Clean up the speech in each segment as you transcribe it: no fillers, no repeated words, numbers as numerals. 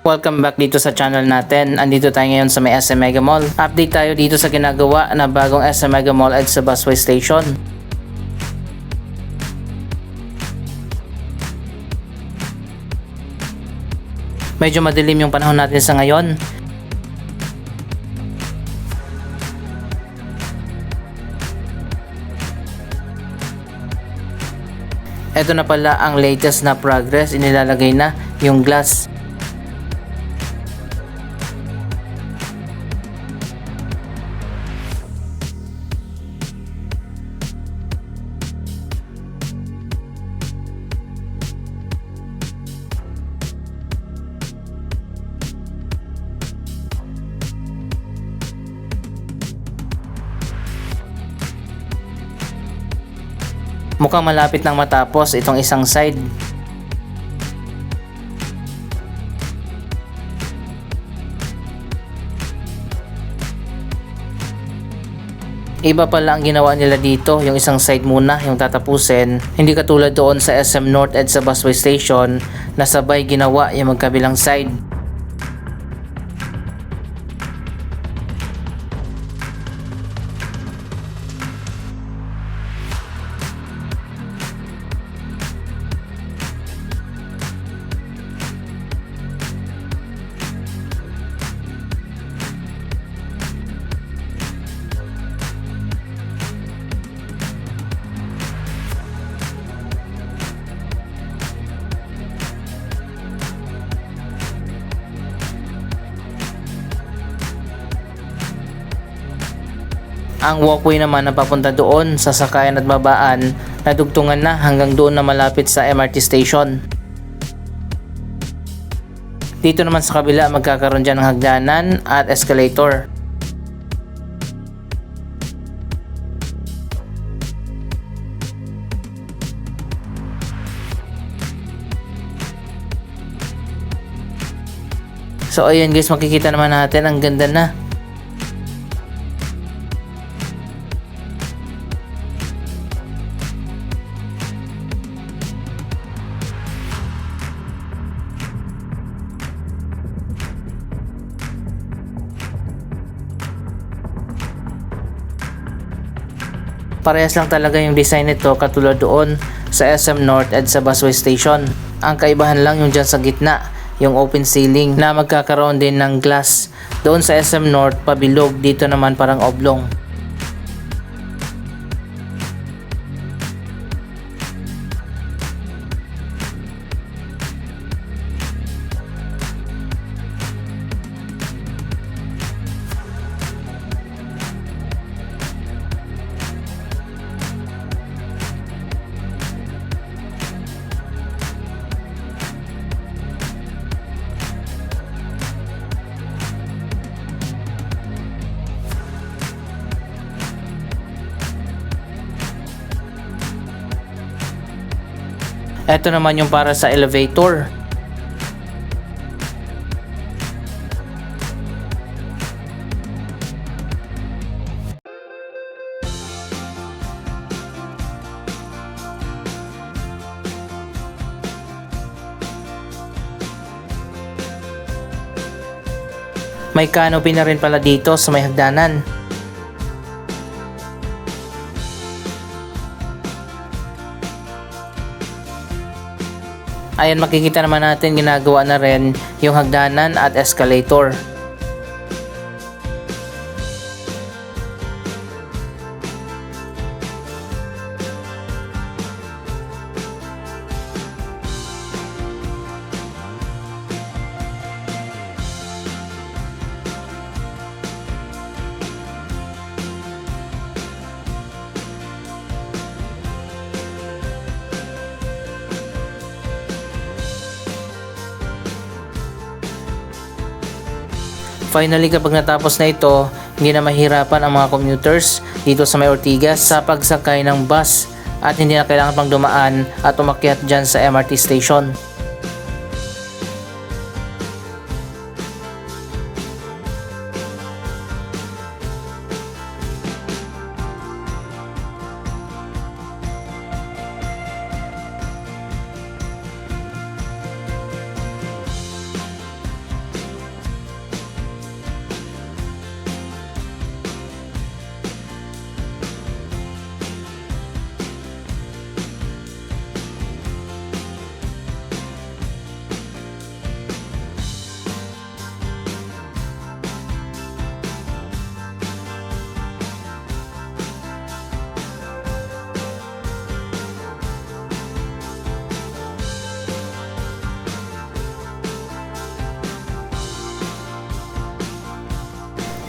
Welcome back dito sa channel natin. Andito tayo ngayon sa may SM Mega Mall. Update tayo dito sa ginagawa na bagong SM Mega Mall at sa busway station. Medyo madilim yung panahon natin sa ngayon. Ito na pala ang latest na progress. Inilalagay na yung glass. Mukhang malapit nang matapos itong isang side. Iba pala ang ginawa nila dito, yung isang side muna yung tatapusin. Hindi katulad doon sa SM North at sa busway station na sabay ginawa yung magkabilang side. Ang walkway naman na papunta doon sa sakayan at babaan, nadugtungan na hanggang doon na malapit sa MRT station. Dito naman sa kabila magkakaroon dyan ng hagdanan at escalator. So ayan guys, makikita naman natin ang ganda na. Parehas lang talaga yung design nito katulad doon sa SM North at sa busway station. Ang kaibahan lang yung dyan sa gitna, yung open ceiling na magkakaroon din ng glass. Doon sa SM North pabilog, dito naman parang oblong. Ito naman yung para sa elevator. May canopy na rin pala dito sa may hagdanan. Ayan, makikita naman natin ginagawa na rin yung hagdanan at escalator. Finally, kapag natapos na ito, hindi na mahirapan ang mga commuters dito sa may Ortigas sa pagsakay ng bus at hindi na kailangan pang dumaan at umakyat dyan sa MRT station.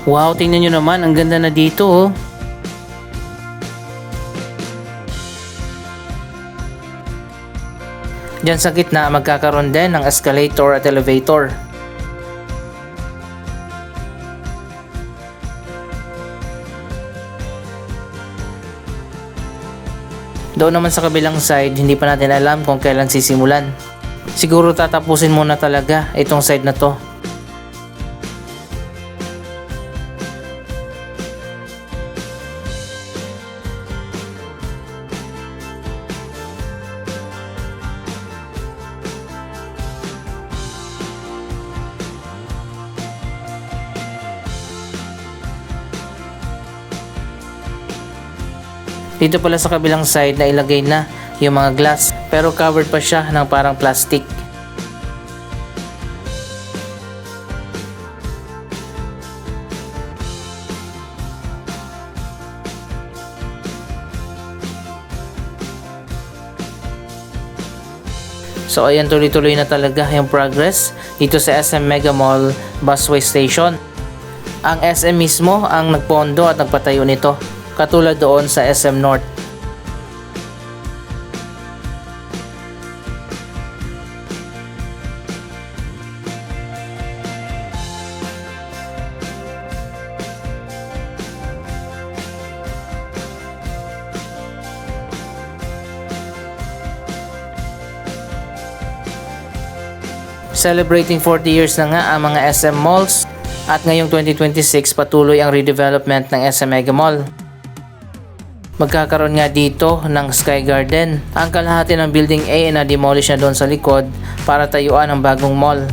Wow, tingnan nyo naman, ang ganda na dito oh. Diyan sa gitna magkakaroon din ng escalator at elevator. Doon naman sa kabilang side, hindi pa natin alam kung kailan sisimulan. Siguro tatapusin muna talaga itong side na to. Dito pala sa kabilang side na ilagay na yung mga glass, pero covered pa siya ng parang plastic. So ayan, tuloy-tuloy na talaga yung progress dito sa SM Mega Mall Busway Station. Ang SM mismo ang nagpondo at nagpatayo nito, katulad doon sa SM North. Celebrating 40 years na nga ang mga SM malls, at ngayong 2026 patuloy ang redevelopment ng SM Mega Mall. Magkakaroon nga dito ng Sky Garden. Ang kalahati ng Building A ay na-demolish na doon sa likod para tayuan ang bagong mall.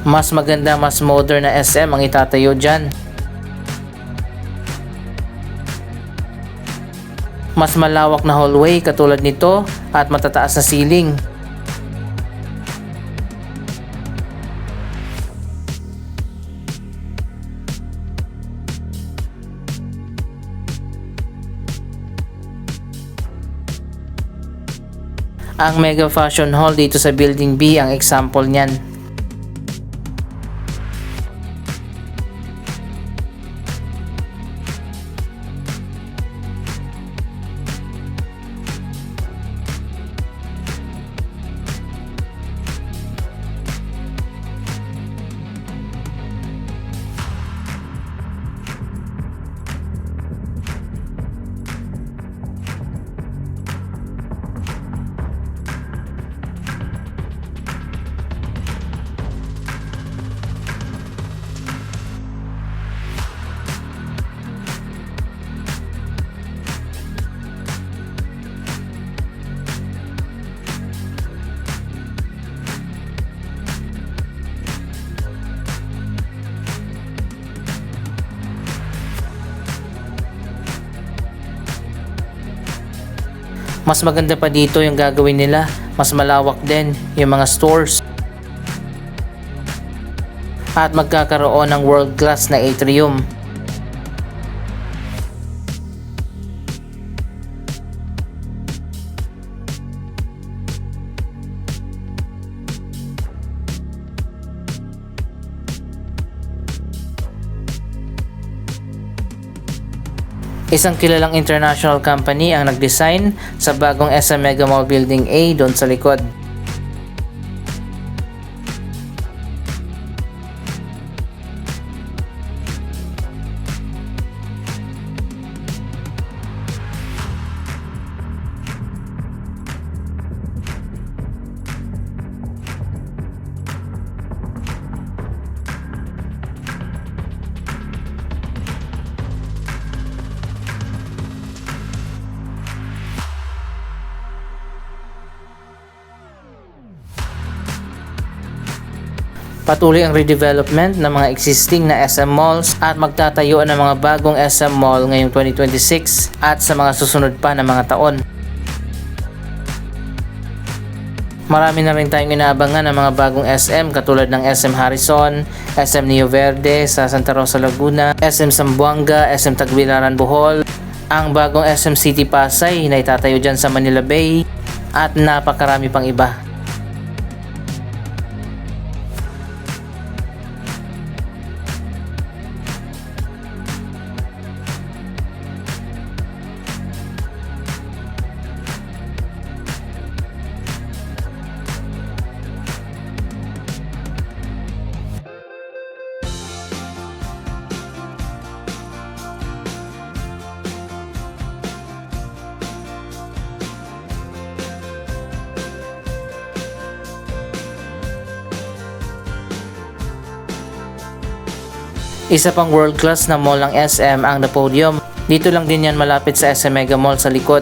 Mas maganda, mas modern na SM ang itatayo dyan. Mas malawak na hallway katulad nito at matataas na ceiling. Ang Mega Fashion Hall dito sa Building B ang example niyan. Mas maganda pa dito yung gagawin nila, mas malawak din yung mga stores. At magkakaroon ng world class na atrium. Isang kilalang international company ang nag-design sa bagong SM Mega Mall Building A doon sa likod. Patuloy ang redevelopment ng mga existing na SM malls at magtatayo ng mga bagong SM mall ngayong 2026 at sa mga susunod pa na mga taon. Marami na rin tayong inaabangan ng mga bagong SM katulad ng SM Harrison, SM Neo Verde sa Santa Rosa, Laguna, SM Zamboanga, SM Tagbilaran, Bohol, ang bagong SM City Pasay na itatayo dyan sa Manila Bay at napakarami pang iba. Isa pang world class na mall ng SM ang The Podium. Dito lang din yan malapit sa SM Mega Mall sa likod.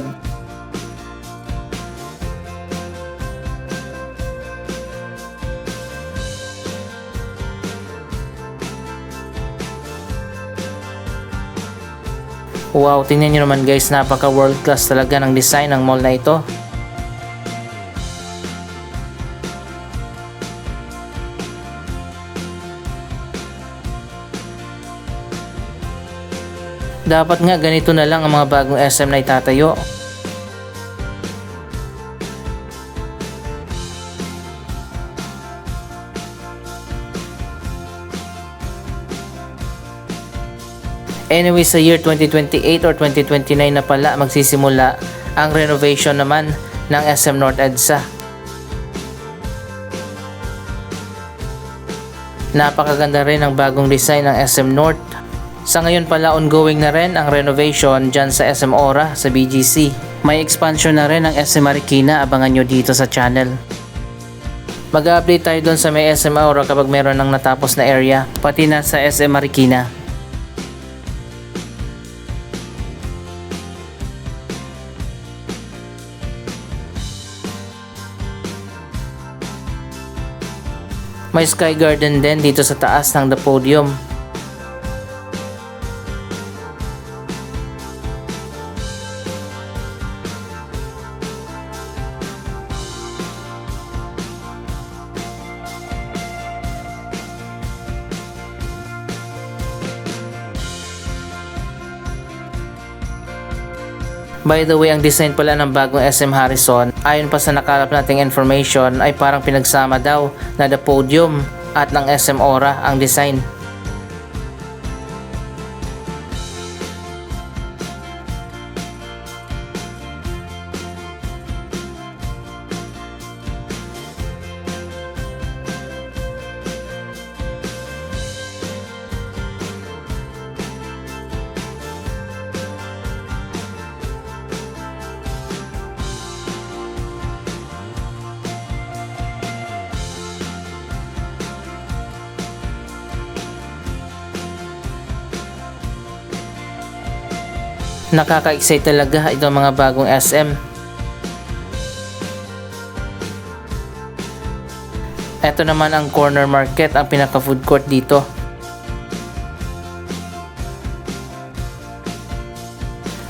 Wow, tingnan nyo naman guys, napaka world class talaga ng design ng mall na ito. Dapat nga ganito na lang ang mga bagong SM na itatayo. Anyway, sa year 2028 or 2029 na pala magsisimula ang renovation naman ng SM North EDSA. Napakaganda rin ang bagong design ng SM North. Sa ngayon pala ongoing na rin ang renovation dyan sa SM Ora sa BGC. May expansion na rin ang SM Marikina, abangan nyo dito sa channel. Mag-update tayo doon sa may SM Ora kapag meron ng natapos na area, pati na sa SM Marikina. May Sky Garden din dito sa taas ng The Podium. By the way, ang design pala ng bagong SM Harrison, ayon pa sa nakalap nating information, ay parang pinagsama daw na The Podium at ng SM Ora ang design. Nakaka-excite talaga itong mga bagong SM. Ito naman ang corner market, ang pinaka food court dito.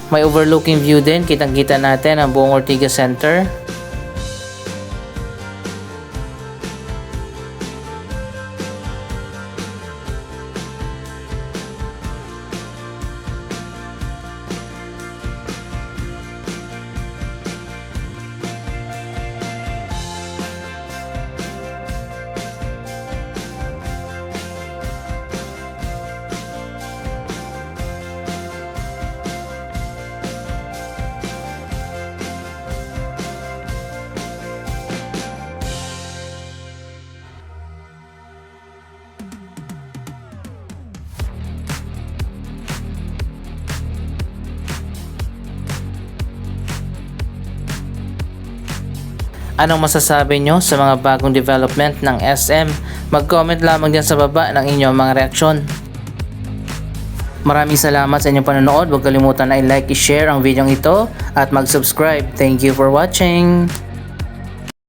May overlooking view din, kitang-kita natin ang buong Ortigas Center. Anong masasabi nyo sa mga bagong development ng SM? Mag-comment lamang dyan sa baba ng inyong mga reaksyon. Maraming salamat sa inyong panonood. Huwag kalimutan na i-like, i-share ang video ito at mag-subscribe. Thank you for watching!